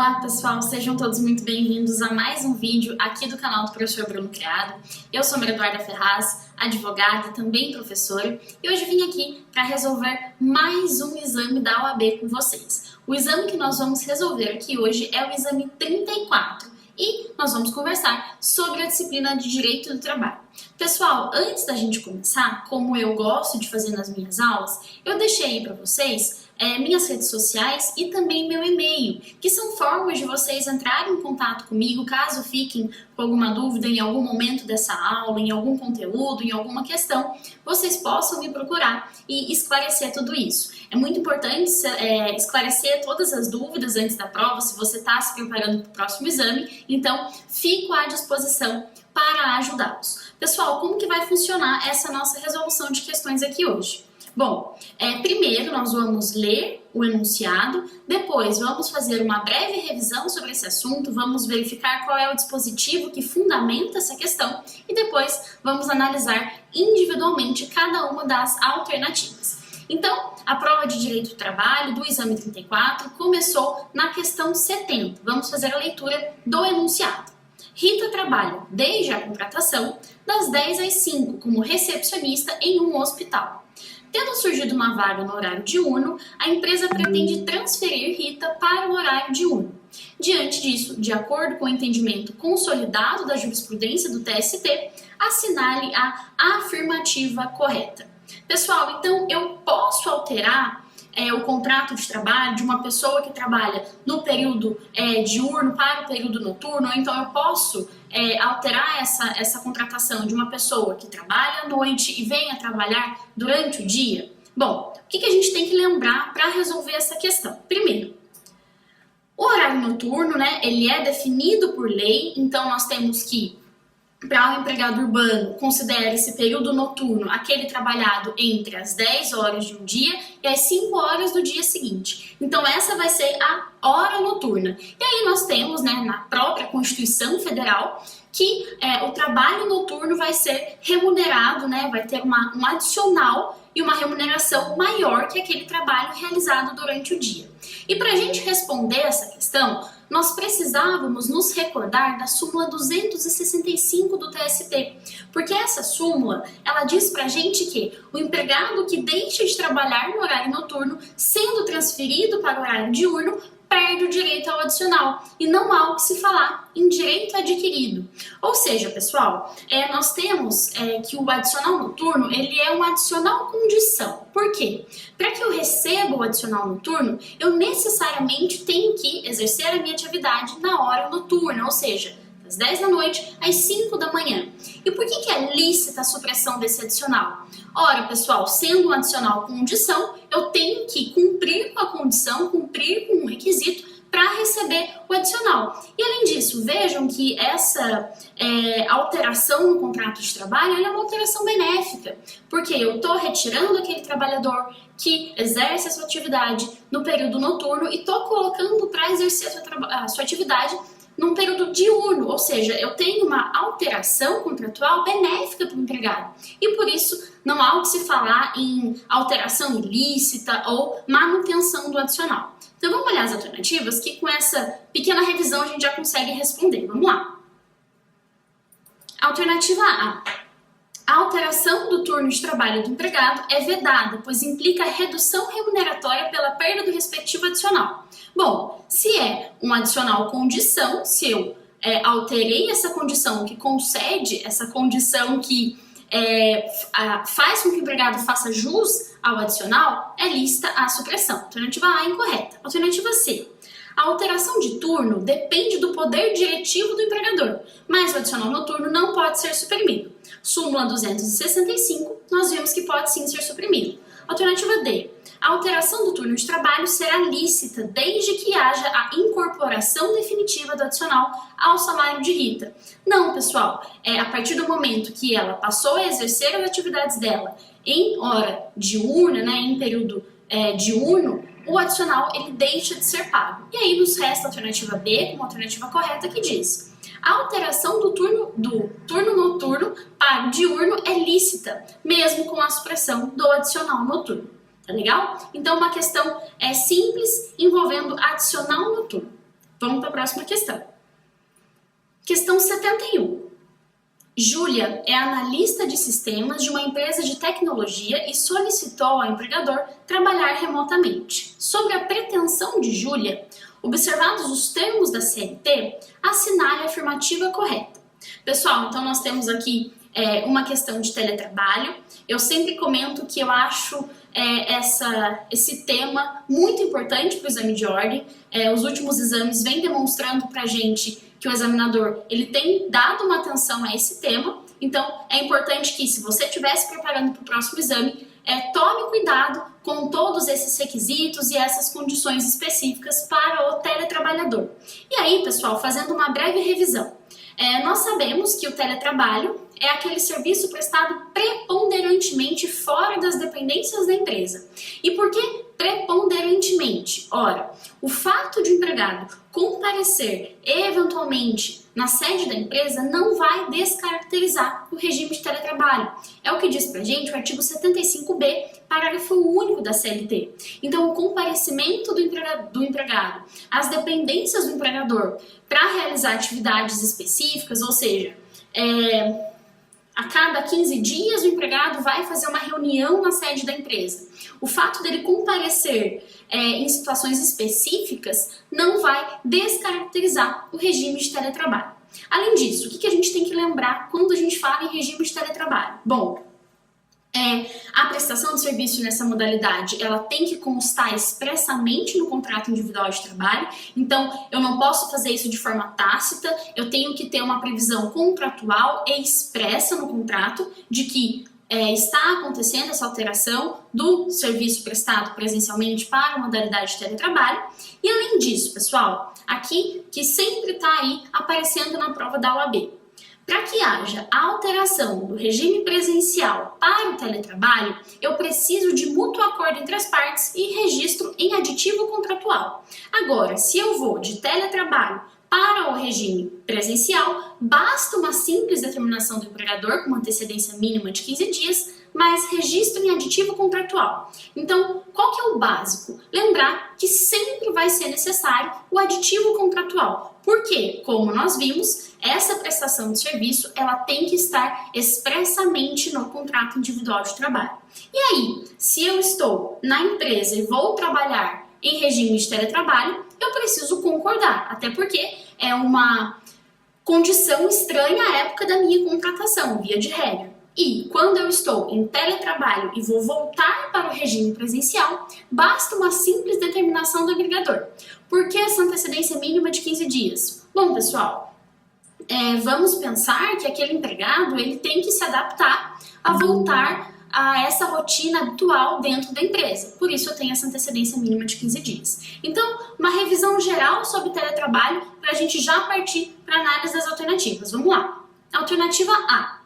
Olá pessoal, sejam todos muito bem-vindos a mais um vídeo aqui do canal do professor Bruno Criado. Eu sou Maria Eduarda Ferraz, advogada e também professora, e hoje vim aqui para resolver mais um exame da OAB com vocês. O exame que nós vamos resolver aqui hoje é o exame 34 e nós vamos conversar sobre a disciplina de Direito do Trabalho. Pessoal, antes da gente começar, como eu gosto de fazer nas minhas aulas, eu deixei aí para vocês minhas redes sociais e também meu e-mail, que são formas de vocês entrarem em contato comigo caso fiquem com alguma dúvida em algum momento dessa aula, em algum conteúdo, em alguma questão, vocês possam me procurar e esclarecer tudo isso. É muito importante esclarecer todas as dúvidas antes da prova, se você está se preparando para o próximo exame, então fico à disposição para ajudá-los. Pessoal, como que vai funcionar essa nossa resolução de questões aqui hoje? Bom, primeiro nós vamos ler o enunciado, depois vamos fazer uma breve revisão sobre esse assunto, vamos verificar qual é o dispositivo que fundamenta essa questão e depois vamos analisar individualmente cada uma das alternativas. Então, a prova de Direito do Trabalho do exame 34 começou na questão 70. Vamos fazer a leitura do enunciado. Rita trabalha desde a contratação das 10 às 5 como recepcionista em um hospital. Tendo surgido uma vaga no horário diurno, a empresa pretende transferir Rita para o horário diurno. Diante disso, de acordo com o entendimento consolidado da jurisprudência do TST, assinale a afirmativa correta. Pessoal, então eu posso alterar o contrato de trabalho de uma pessoa que trabalha no período diurno para o período noturno, ou então eu posso alterar essa contratação de uma pessoa que trabalha à noite e venha trabalhar durante o dia? Bom, o que a gente tem que lembrar para resolver essa questão? Primeiro, o horário noturno, ele é definido por lei, então nós temos que, para o empregado urbano, considera esse período noturno aquele trabalhado entre as 10 horas de um dia e as 5 horas do dia seguinte. Então essa vai ser a hora noturna. E aí nós temos, na própria Constituição Federal, que o trabalho noturno vai ser remunerado, vai ter um adicional e uma remuneração maior que aquele trabalho realizado durante o dia. E para a gente responder essa questão, nós precisávamos nos recordar da súmula 265 do TST, porque essa súmula, ela diz pra gente que o empregado que deixa de trabalhar no horário noturno, sendo transferido para o horário diurno, perde o direito ao adicional, e não há o que se falar em direito adquirido. Ou seja, pessoal, nós temos que o adicional noturno, ele é um adicional condição. Por quê? Para que eu receba o adicional noturno, eu necessariamente tenho que exercer a minha atividade na hora noturna, ou seja, das 10 da noite às 5 da manhã. E por que é lícita a supressão desse adicional? Ora, pessoal, sendo um adicional condição, eu tenho que cumprir com a condição, cumprir com o requisito para receber o adicional. E além disso, vejam que essa alteração no contrato de trabalho é uma alteração benéfica, porque eu estou retirando aquele trabalhador que exerce a sua atividade no período noturno e estou colocando para exercer a sua atividade num período diurno, ou seja, eu tenho uma alteração contratual benéfica para o empregado. E por isso não há o que se falar em alteração ilícita ou manutenção do adicional. Então vamos olhar as alternativas que com essa pequena revisão a gente já consegue responder. Vamos lá. Alternativa A. A alteração do turno de trabalho do empregado é vedada, pois implica redução remuneratória pela perda do respectivo adicional. Bom, se é um adicional condição, se eu alterei essa condição que concede, essa condição que faz com que o empregado faça jus ao adicional, é lícita a supressão. Alternativa A é incorreta. Alternativa C. A alteração de turno depende do poder diretivo do empregador, mas o adicional noturno não pode ser suprimido. Súmula 265, nós vimos que pode sim ser suprimido. Alternativa D. A alteração do turno de trabalho será lícita desde que haja a incorporação definitiva do adicional ao salário de Rita. Não, pessoal, a partir do momento que ela passou a exercer as atividades dela em hora diurna, em período diurno, o adicional ele deixa de ser pago. E aí nos resta a alternativa B como alternativa correta que diz: a alteração do turno noturno para o diurno é lícita, mesmo com a supressão do adicional noturno. Tá legal? Então uma questão simples envolvendo adicional noturno. Vamos para a próxima questão. Questão 71. Júlia é analista de sistemas de uma empresa de tecnologia e solicitou ao empregador trabalhar remotamente. Sobre a pretensão de Júlia, observados os termos da CLT, assinale a afirmativa correta. Pessoal, então nós temos aqui uma questão de teletrabalho. Eu sempre comento que eu acho esse tema muito importante para o exame de ordem. Os últimos exames vêm demonstrando para a gente que o examinador ele tem dado uma atenção a esse tema. Então, é importante que, se você estiver se preparando para o próximo exame, tome cuidado com todos esses requisitos e essas condições específicas para o teletrabalhador. E aí, pessoal, fazendo uma breve revisão. Nós sabemos que o teletrabalho é aquele serviço prestado preponderantemente fora das dependências da empresa. E por que preponderantemente? Ora, o fato de o empregado comparecer eventualmente na sede da empresa não vai descaracterizar o regime de teletrabalho. É o que diz pra gente o artigo 75b, parágrafo único da CLT. Então, o comparecimento do empregado às dependências do empregador para realizar atividades específicas, ou seja, a cada 15 dias o empregado vai fazer uma reunião na sede da empresa. O fato dele comparecer em situações específicas não vai descaracterizar o regime de teletrabalho. Além disso, o que a gente tem que lembrar quando a gente fala em regime de teletrabalho? Bom, a prestação de serviço nessa modalidade, ela tem que constar expressamente no contrato individual de trabalho. Então, eu não posso fazer isso de forma tácita, eu tenho que ter uma previsão contratual e expressa no contrato de que está acontecendo essa alteração do serviço prestado presencialmente para a modalidade de teletrabalho. E além disso, pessoal, aqui que sempre está aí aparecendo na prova da OAB, para que haja a alteração do regime presencial para o teletrabalho, eu preciso de mútuo acordo entre as partes e registro em aditivo contratual. Agora, se eu vou de teletrabalho para o regime presencial, basta uma simples determinação do empregador com uma antecedência mínima de 15 dias, mas registro em aditivo contratual. Então, qual que é o básico? Lembrar que sempre vai ser necessário o aditivo contratual, porque, como nós vimos, essa prestação de serviço ela tem que estar expressamente no contrato individual de trabalho. E aí, se eu estou na empresa e vou trabalhar em regime de teletrabalho, eu preciso concordar, até porque é uma condição estranha à época da minha contratação, via de regra. E quando eu estou em teletrabalho e vou voltar para o regime presencial, basta uma simples determinação do empregador. Por que essa antecedência mínima de 15 dias? Bom, pessoal, vamos pensar que aquele empregado ele tem que se adaptar a voltar a essa rotina habitual dentro da empresa. Por isso eu tenho essa antecedência mínima de 15 dias. Então, uma revisão geral sobre teletrabalho para a gente já partir para a análise das alternativas. Vamos lá. Alternativa A.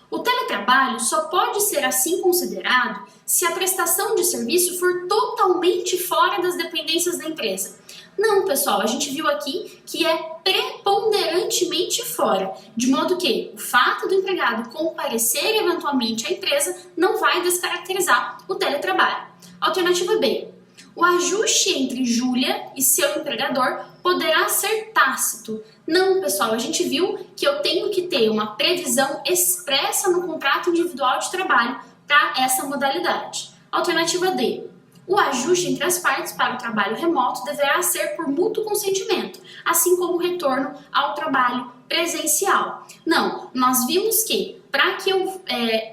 O teletrabalho só pode ser assim considerado se a prestação de serviço for totalmente fora das dependências da empresa. Não, pessoal, a gente viu aqui que é preponderantemente fora, de modo que o fato do empregado comparecer eventualmente à empresa não vai descaracterizar o teletrabalho. Alternativa B. O ajuste entre Júlia e seu empregador poderá ser tácito. Não, pessoal, a gente viu que eu tenho que ter uma previsão expressa no contrato individual de trabalho para essa modalidade. Alternativa D. O ajuste entre as partes para o trabalho remoto deverá ser por mútuo consentimento, assim como o retorno ao trabalho presencial. Não, nós vimos que para que eu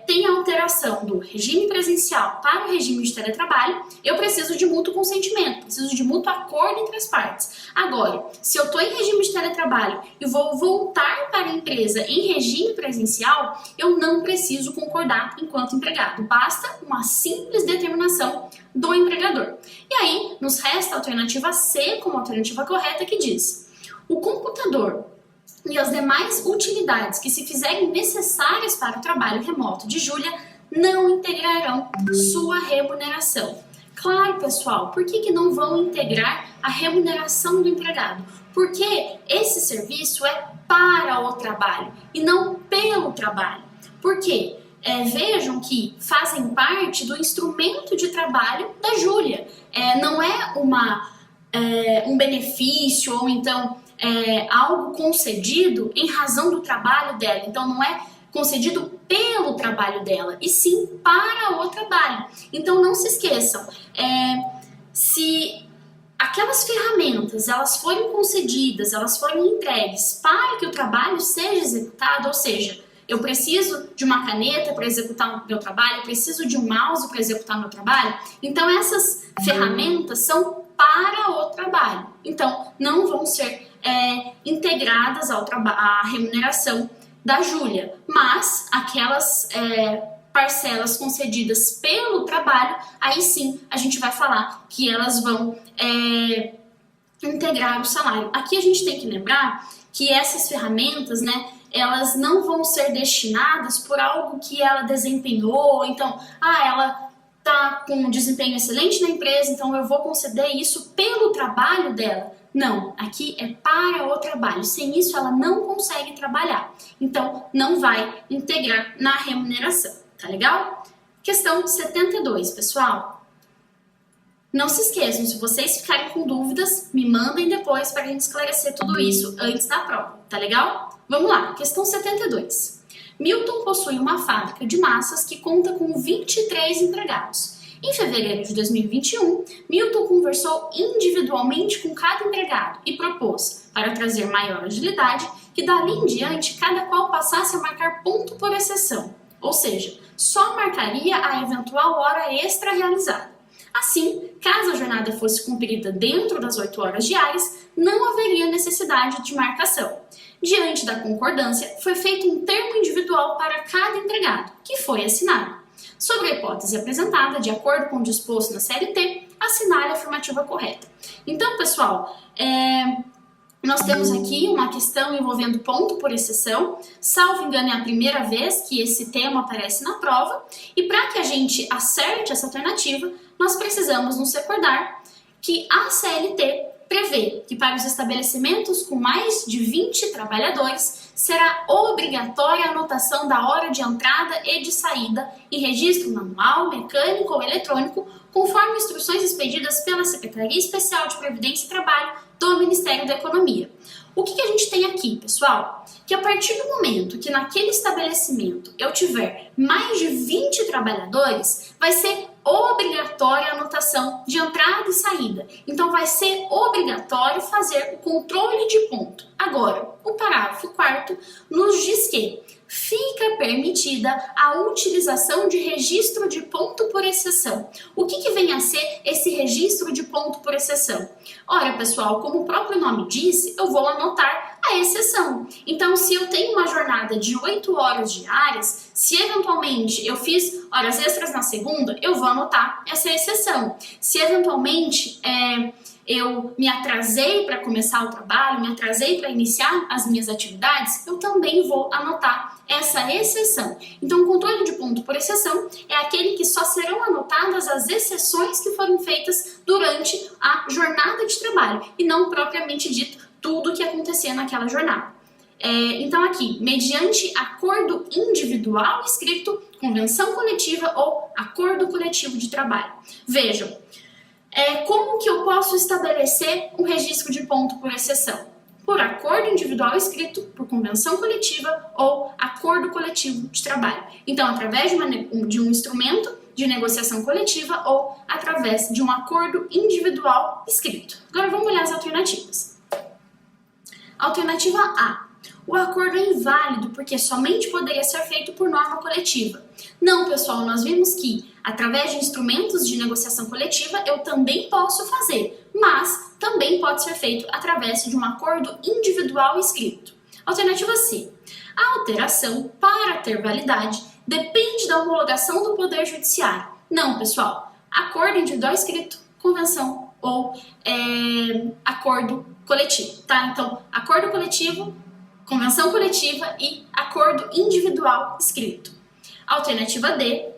tenha alteração do regime presencial para o regime de teletrabalho, eu preciso de mútuo consentimento, preciso de mútuo acordo entre as partes. Agora, se eu estou em regime de teletrabalho e vou voltar para a empresa em regime presencial, eu não preciso concordar enquanto empregado, basta uma simples determinação do empregador. E aí, nos resta a alternativa C como alternativa correta, que diz: o computador e as demais utilidades que se fizerem necessárias para o trabalho remoto de Júlia não integrarão sua remuneração. Claro, pessoal, por que não vão integrar a remuneração do empregado? Porque esse serviço é para o trabalho e não pelo trabalho. Por quê? Vejam que fazem parte do instrumento de trabalho da Júlia. Não é uma um benefício ou então algo concedido em razão do trabalho dela. Então não é concedido pelo trabalho dela, e sim para o trabalho. Então não se esqueçam, se aquelas ferramentas elas forem concedidas, elas forem entregues para que o trabalho seja executado, ou seja, eu preciso de uma caneta para executar o meu trabalho, eu preciso de um mouse para executar o meu trabalho, então essas ferramentas são para o trabalho, então não vão ser integradas à remuneração da Júlia, mas aquelas parcelas concedidas pelo trabalho, aí sim a gente vai falar que elas vão integrar o salário. Aqui a gente tem que lembrar que essas ferramentas, né, elas não vão ser destinadas por algo que ela desempenhou, então, ela tá com um desempenho excelente na empresa, então eu vou conceder isso pelo trabalho dela. Não, aqui é para o trabalho. Sem isso, ela não consegue trabalhar. Então, não vai integrar na remuneração. Tá legal? Questão 72, pessoal. Não se esqueçam, se vocês ficarem com dúvidas, me mandem depois para a gente esclarecer tudo isso antes da prova. Tá legal? Vamos lá, questão 72. Milton possui uma fábrica de massas que conta com 23 empregados. Em fevereiro de 2021, Milton conversou individualmente com cada empregado e propôs, para trazer maior agilidade, que dali em diante cada qual passasse a marcar ponto por exceção, ou seja, só marcaria a eventual hora extra realizada. Assim, caso a jornada fosse cumprida dentro das 8 horas diárias, não haveria necessidade de marcação. Diante da concordância, foi feito um termo individual para cada empregado, que foi assinado. Sobre a hipótese apresentada, de acordo com o disposto na CLT, assinale a afirmativa correta. Então, pessoal, nós temos aqui uma questão envolvendo ponto por exceção. Salvo engano, é a primeira vez que esse tema aparece na prova. E para que a gente acerte essa alternativa, nós precisamos nos recordar que a CLT prevê que para os estabelecimentos com mais de 20 trabalhadores será obrigatória a anotação da hora de entrada e de saída em registro manual, mecânico ou eletrônico, conforme instruções expedidas pela Secretaria Especial de Previdência e Trabalho do Ministério da Economia. O que a gente tem aqui, pessoal? Que a partir do momento que naquele estabelecimento eu tiver mais de 20 trabalhadores, vai ser obrigatória a anotação de entrada e saída. Então vai ser obrigatório fazer o controle de ponto. Agora, o parágrafo 4º nos diz que fica permitida a utilização de registro de ponto por exceção. O que vem a ser esse registro de ponto por exceção? Ora, pessoal, como o próprio nome diz, eu vou anotar a exceção. Então, se eu tenho uma jornada de 8 horas diárias, se eventualmente eu fiz horas extras na segunda, eu vou anotar essa exceção. Se eventualmente eu me atrasei para começar o trabalho, me atrasei para iniciar as minhas atividades, eu também vou anotar essa exceção. Então, o controle de ponto por exceção é aquele que só serão anotadas as exceções que foram feitas durante a jornada de trabalho e não propriamente dito tudo o que acontecia naquela jornada. Então aqui, mediante acordo individual escrito, convenção coletiva ou acordo coletivo de trabalho. Vejam, como que eu posso estabelecer um registro de ponto por exceção? Por acordo individual escrito, por convenção coletiva ou acordo coletivo de trabalho. Então, através de um instrumento de negociação coletiva ou através de um acordo individual escrito. Agora vamos olhar as alternativas. Alternativa A. O acordo é inválido porque somente poderia ser feito por norma coletiva. Não, pessoal, nós vimos que através de instrumentos de negociação coletiva eu também posso fazer, mas também pode ser feito através de um acordo individual escrito. Alternativa C. A alteração, para ter validade, depende da homologação do Poder Judiciário. Não, pessoal, acordo individual escrito, convenção ou acordo coletivo, tá? Então, acordo coletivo, convenção coletiva e acordo individual escrito. Alternativa D.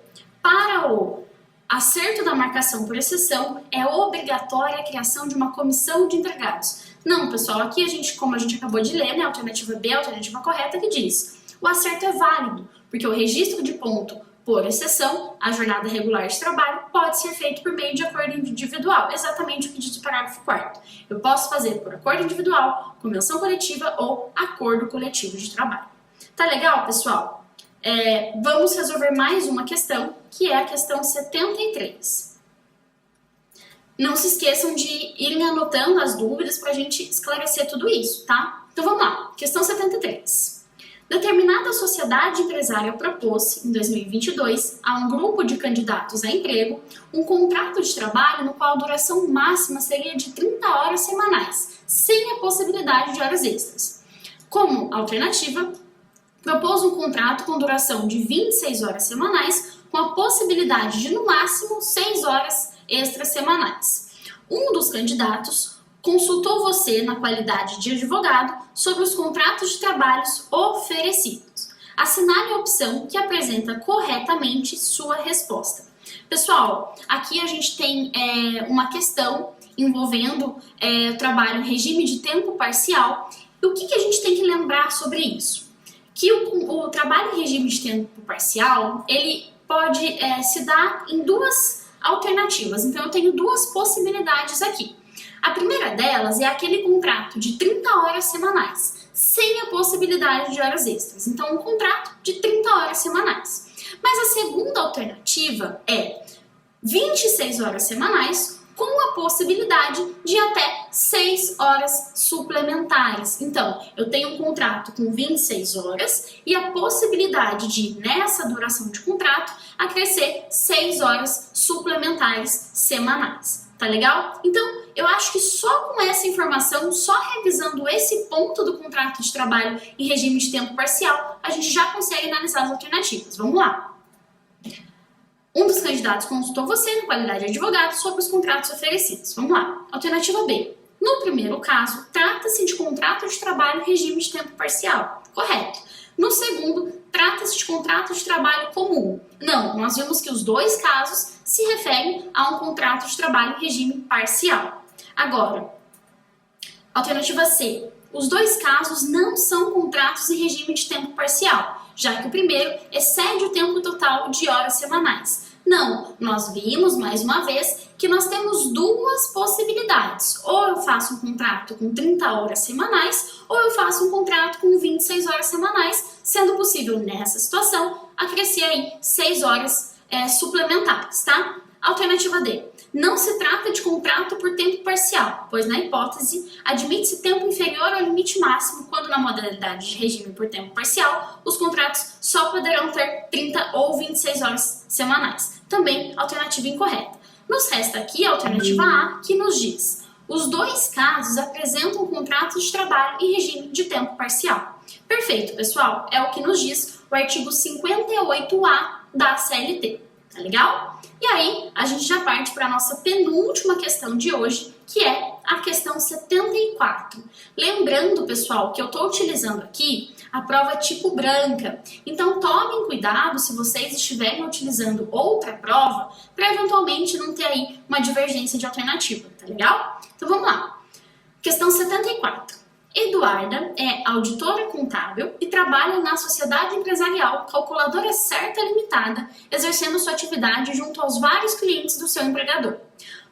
Para o acerto da marcação por exceção, é obrigatória a criação de uma comissão de empregados. Não, pessoal, aqui a gente, como a gente acabou de ler, né, a alternativa B, a alternativa correta, que diz: o acerto é válido, porque o registro de ponto Por exceção, a jornada regular de trabalho pode ser feita por meio de acordo individual, exatamente o que diz o parágrafo 4º. Eu posso fazer por acordo individual, convenção coletiva ou acordo coletivo de trabalho. Tá legal, pessoal? Vamos resolver mais uma questão, que é a questão 73. Não se esqueçam de irem anotando as dúvidas para a gente esclarecer tudo isso, tá? Então vamos lá, questão 73. Determinada sociedade empresária propôs, em 2022, a um grupo de candidatos a emprego, um contrato de trabalho no qual a duração máxima seria de 30 horas semanais, sem a possibilidade de horas extras. Como alternativa, propôs um contrato com duração de 26 horas semanais, com a possibilidade de, no máximo, 6 horas extras semanais. Um dos candidatos consultou você, na qualidade de advogado, sobre os contratos de trabalhos oferecidos. Assinale a opção que apresenta corretamente sua resposta. Pessoal, aqui a gente tem uma questão envolvendo trabalho em regime de tempo parcial. E o que a gente tem que lembrar sobre isso? Que o trabalho em regime de tempo parcial, ele pode se dar em duas alternativas. Então, eu tenho duas possibilidades aqui. A primeira delas é aquele contrato de 30 horas semanais, sem a possibilidade de horas extras. Então, um contrato de 30 horas semanais. Mas a segunda alternativa é 26 horas semanais, com a possibilidade de até 6 horas suplementares. Então, eu tenho um contrato com 26 horas e a possibilidade de, nessa duração de contrato, acrescer 6 horas suplementares semanais. Tá legal? Então, eu acho que só com essa informação, só revisando esse ponto do contrato de trabalho em regime de tempo parcial, a gente já consegue analisar as alternativas. Vamos lá! Um dos candidatos consultou você, na qualidade de advogado, sobre os contratos oferecidos. Vamos lá. Alternativa B. No primeiro caso, trata-se de contrato de trabalho em regime de tempo parcial. Correto. No segundo, trata-se de contrato de trabalho comum. Não, nós vimos que os dois casos se referem a um contrato de trabalho em regime parcial. Agora, alternativa C. Os dois casos não são contratos em regime de tempo parcial, já que o primeiro excede o tempo total de horas semanais. Não, nós vimos, mais uma vez, que nós temos duas possibilidades. Ou eu faço um contrato com 30 horas semanais, ou eu faço um contrato com 26 horas semanais, sendo possível, nessa situação, acrescer aí 6 horas suplementares, tá? Alternativa D. Não se trata de contrato por tempo parcial, pois na hipótese admite-se tempo inferior ao limite máximo, quando na modalidade de regime por tempo parcial, os contratos só poderão ter 30 ou 26 horas semanais. Também alternativa incorreta. Nos resta aqui a alternativa A, que nos diz: os dois casos apresentam contratos de trabalho em regime de tempo parcial. Perfeito, pessoal. É o que nos diz o artigo 58A da CLT. Tá legal? E aí, a gente já parte para a nossa penúltima questão de hoje, que é a questão 74. Lembrando, pessoal, que eu estou utilizando aqui a prova tipo branca. Então, tomem cuidado se vocês estiverem utilizando outra prova, para eventualmente não ter aí uma divergência de alternativa, tá legal? Então, vamos lá. Questão 74. Eduarda é auditora contábil e trabalha na sociedade empresarial Calculadora Certa Limitada, exercendo sua atividade junto aos vários clientes do seu empregador.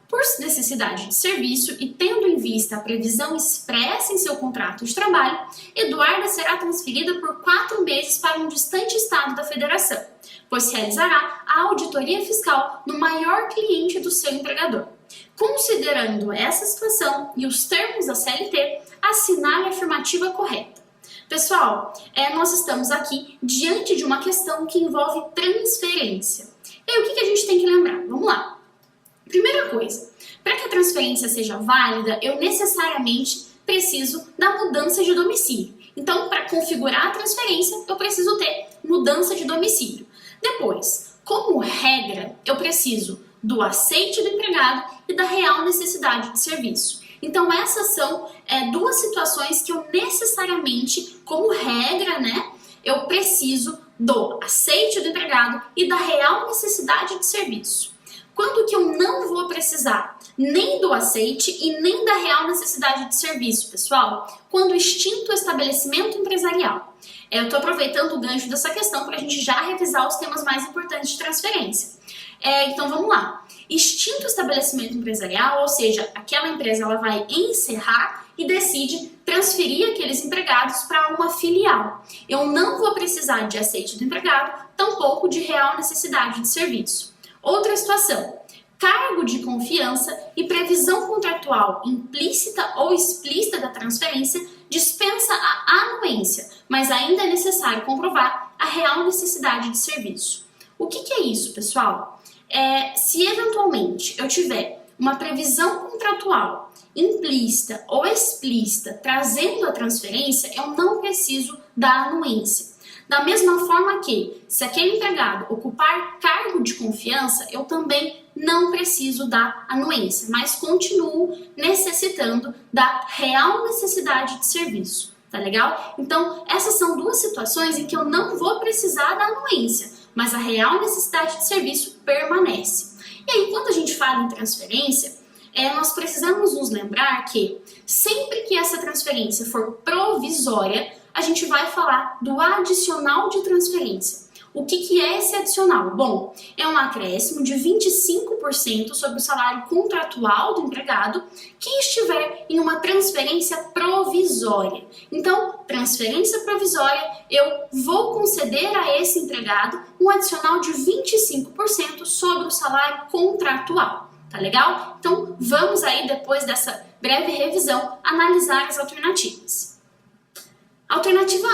Por necessidade de serviço e tendo em vista a previsão expressa em seu contrato de trabalho, Eduarda será transferida por 4 meses para um distante estado da federação, pois realizará a auditoria fiscal no maior cliente do seu empregador. Considerando essa situação e os termos da CLT, assinale a afirmativa correta. Pessoal, nós estamos aqui diante de uma questão que envolve transferência. E aí, o que a gente tem que lembrar? Vamos lá. Primeira coisa, para que a transferência seja válida, eu necessariamente preciso da mudança de domicílio. Então, para configurar a transferência, eu preciso ter mudança de domicílio. Depois, como regra, eu preciso do aceite do empregado e da real necessidade de serviço. Então, essas são duas situações que eu necessariamente, como regra, eu preciso do aceite do empregado e da real necessidade de serviço. Quando que eu não vou precisar nem do aceite e nem da real necessidade de serviço, pessoal? Quando extinto o estabelecimento empresarial. Eu estou aproveitando o gancho dessa questão para a gente já revisar os temas mais importantes de transferência. Então vamos lá. Extinto o estabelecimento empresarial, ou seja, aquela empresa ela vai encerrar e decide transferir aqueles empregados para uma filial. Eu não vou precisar de aceite do empregado, tampouco de real necessidade de serviço. Outra situação. Cargo de confiança e previsão contratual implícita ou explícita da transferência dispensa a anuência, mas ainda é necessário comprovar a real necessidade de serviço. O que é isso, pessoal? Se eventualmente eu tiver uma previsão contratual implícita ou explícita trazendo a transferência, eu não preciso da anuência. Da mesma forma que, se aquele empregado ocupar cargo de confiança, eu também não preciso da anuência, mas continuo necessitando da real necessidade de serviço, tá legal? Então, essas são duas situações em que eu não vou precisar da anuência, mas a real necessidade de serviço permanece. E aí, quando a gente fala em transferência, nós precisamos nos lembrar que sempre que essa transferência for provisória, a gente vai falar do adicional de transferência. O que é esse adicional? Bom, é um acréscimo de 25% sobre o salário contratual do empregado que estiver em uma transferência provisória. Então, transferência provisória, eu vou conceder a esse empregado um adicional de 25% sobre o salário contratual. Tá legal? Então, vamos aí, depois dessa breve revisão, analisar as alternativas. Alternativa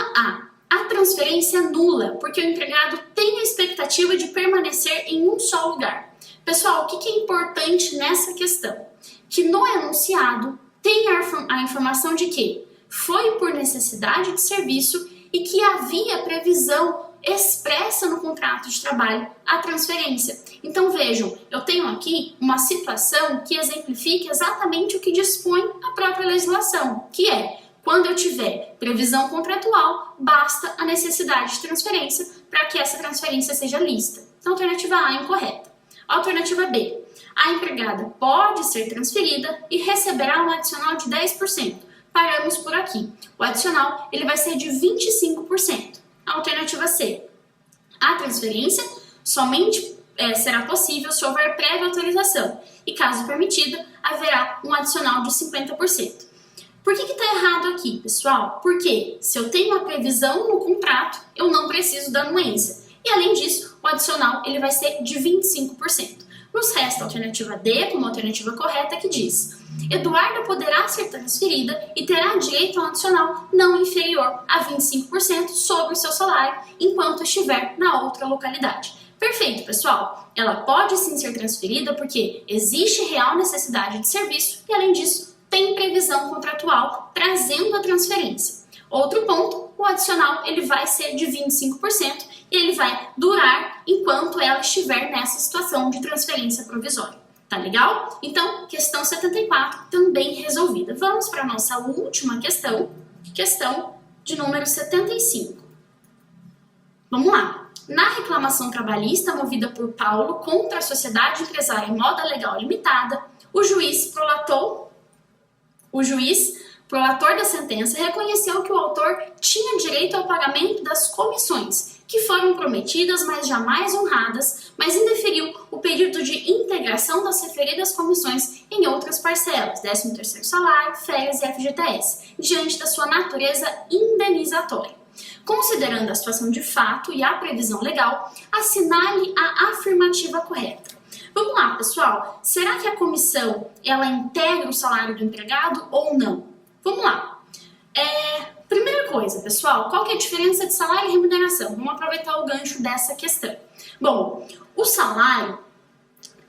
A transferência nula, porque o empregado tem a expectativa de permanecer em um só lugar. Pessoal, o que é importante nessa questão? Que no enunciado tem a informação de que foi por necessidade de serviço e que havia previsão expressa no contrato de trabalho a transferência. Então vejam, eu tenho aqui uma situação que exemplifica exatamente o que dispõe a própria legislação, que é quando eu tiver previsão contratual, basta a necessidade de transferência para que essa transferência seja lícita. Então, alternativa A é incorreta. Alternativa B. A empregada pode ser transferida e receberá um adicional de 10%. Paramos por aqui. O adicional ele vai ser de 25%. Alternativa C. A transferência somente será possível se houver prévia autorização e, caso permitida, haverá um adicional de 50%. Por que está errado aqui, pessoal? Porque se eu tenho a previsão no contrato, eu não preciso da anuência. E além disso, o adicional ele vai ser de 25%. Nos resta a alternativa D como alternativa correta que diz: Eduarda poderá ser transferida e terá direito a um adicional não inferior a 25% sobre o seu salário enquanto estiver na outra localidade. Perfeito, pessoal. Ela pode sim ser transferida porque existe real necessidade de serviço e, além disso, tem previsão contratual trazendo a transferência. Outro ponto, o adicional ele vai ser de 25% e ele vai durar enquanto ela estiver nessa situação de transferência provisória. Tá legal? Então, questão 74 também resolvida. Vamos para a nossa última questão de número 75. Vamos lá. Na reclamação trabalhista movida por Paulo contra a Sociedade Empresária Moda Legal Limitada, o juiz, prolator da sentença, reconheceu que o autor tinha direito ao pagamento das comissões, que foram prometidas, mas jamais honradas, mas indeferiu o período de integração das referidas comissões em outras parcelas, 13º salário, férias e FGTS, diante da sua natureza indenizatória. Considerando a situação de fato e a previsão legal, assinale a afirmativa correta. Vamos lá, pessoal. Será que a comissão ela integra o salário do empregado ou não? Vamos lá. Primeira coisa, pessoal, qual que é a diferença de salário e remuneração? Vamos aproveitar o gancho dessa questão. Bom, o salário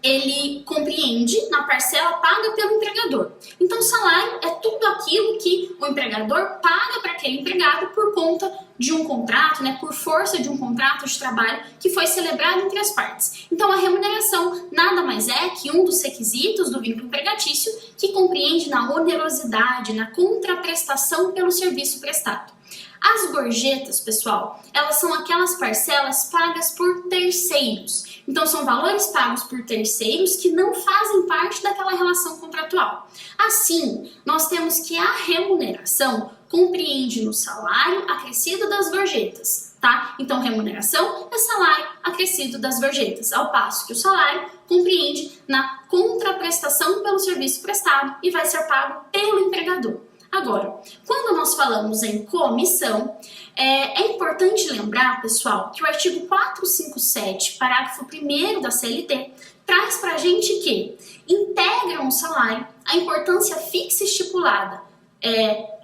ele compreende na parcela paga pelo empregador. Então, o salário é tudo aquilo que o empregador paga para aquele empregado por conta de um contrato, por força de um contrato de trabalho que foi celebrado entre as partes. Então, a remuneração nada mais é que um dos requisitos do vínculo empregatício que compreende na onerosidade, na contraprestação pelo serviço prestado. As gorjetas, pessoal, elas são aquelas parcelas pagas por terceiros. Então, são valores pagos por terceiros que não fazem parte daquela relação contratual. Assim, nós temos que a remuneração compreende no salário acrescido das gorjetas, tá? Então, remuneração é salário acrescido das gorjetas, ao passo que o salário compreende na contraprestação pelo serviço prestado e vai ser pago pelo empregador. Agora, quando nós falamos em comissão, é importante lembrar, pessoal, que o artigo 457, parágrafo 1º da CLT, traz pra gente que integram o salário a importância fixa estipulada,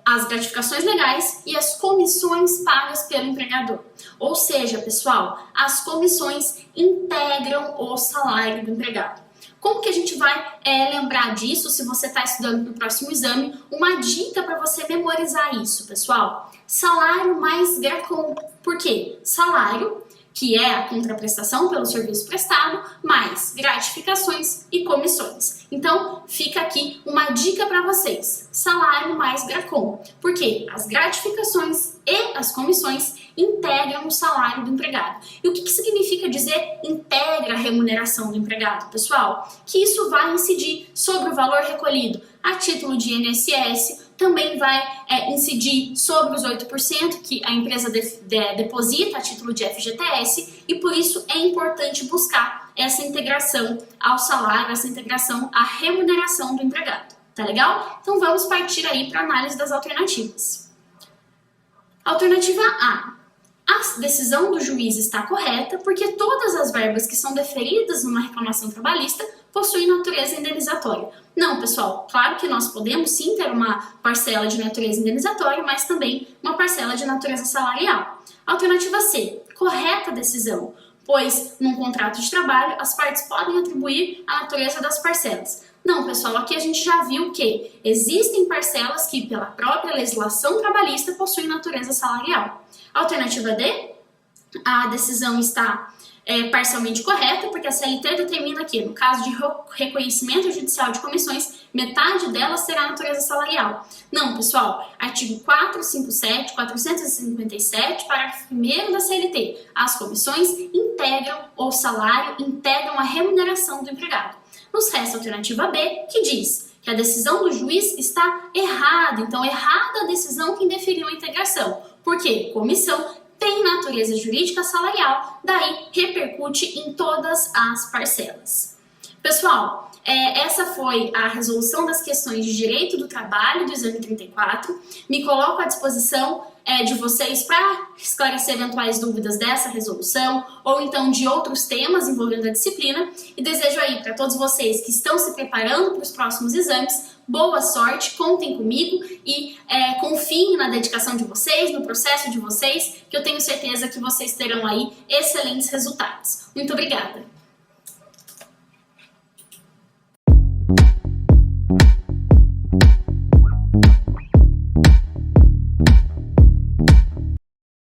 as gratificações legais e as comissões pagas pelo empregador. Ou seja, pessoal, as comissões integram o salário do empregado. Como que a gente vai lembrar disso se você está estudando para o próximo exame? Uma dica para você memorizar isso, pessoal. Salário mais GRACOM. Por quê? Salário, que é a contraprestação pelo serviço prestado, mais gratificações e comissões. Então, fica aqui uma dica para vocês. Salário mais GRACOM. Por quê? As gratificações e as comissões integram o salário do empregado. E o que significa dizer integra a remuneração do empregado, pessoal? Que isso vai incidir sobre o valor recolhido a título de INSS, também vai incidir sobre os 8% que a empresa deposita a título de FGTS, e por isso é importante buscar essa integração ao salário, essa integração à remuneração do empregado. Tá legal? Então vamos partir aí para a análise das alternativas. Alternativa A. A decisão do juiz está correta porque todas as verbas que são deferidas numa reclamação trabalhista possuem natureza indenizatória. Não, pessoal, claro que nós podemos sim ter uma parcela de natureza indenizatória, mas também uma parcela de natureza salarial. Alternativa C. Correta a decisão, pois num contrato de trabalho as partes podem atribuir a natureza das parcelas. Não, pessoal, aqui a gente já viu que existem parcelas que, pela própria legislação trabalhista, possuem natureza salarial. Alternativa D, a decisão está parcialmente correta, porque a CLT determina que, no caso de reconhecimento judicial de comissões, metade delas será natureza salarial. Não, pessoal, artigo 457, 457, parágrafo 1º da CLT, as comissões integram o salário, integram a remuneração do empregado. Nos resta a alternativa B, que diz que a decisão do juiz está errada. Então, errada a decisão que indeferiu a integração. Por quê? Comissão tem natureza jurídica salarial, daí repercute em todas as parcelas. Pessoal, essa foi a resolução das questões de direito do trabalho do exame 34. Me coloco à disposição de vocês para esclarecer eventuais dúvidas dessa resolução ou então de outros temas envolvendo a disciplina, e desejo aí para todos vocês que estão se preparando para os próximos exames boa sorte, contem comigo e confiem na dedicação de vocês, no processo de vocês, que eu tenho certeza que vocês terão aí excelentes resultados. Muito obrigada!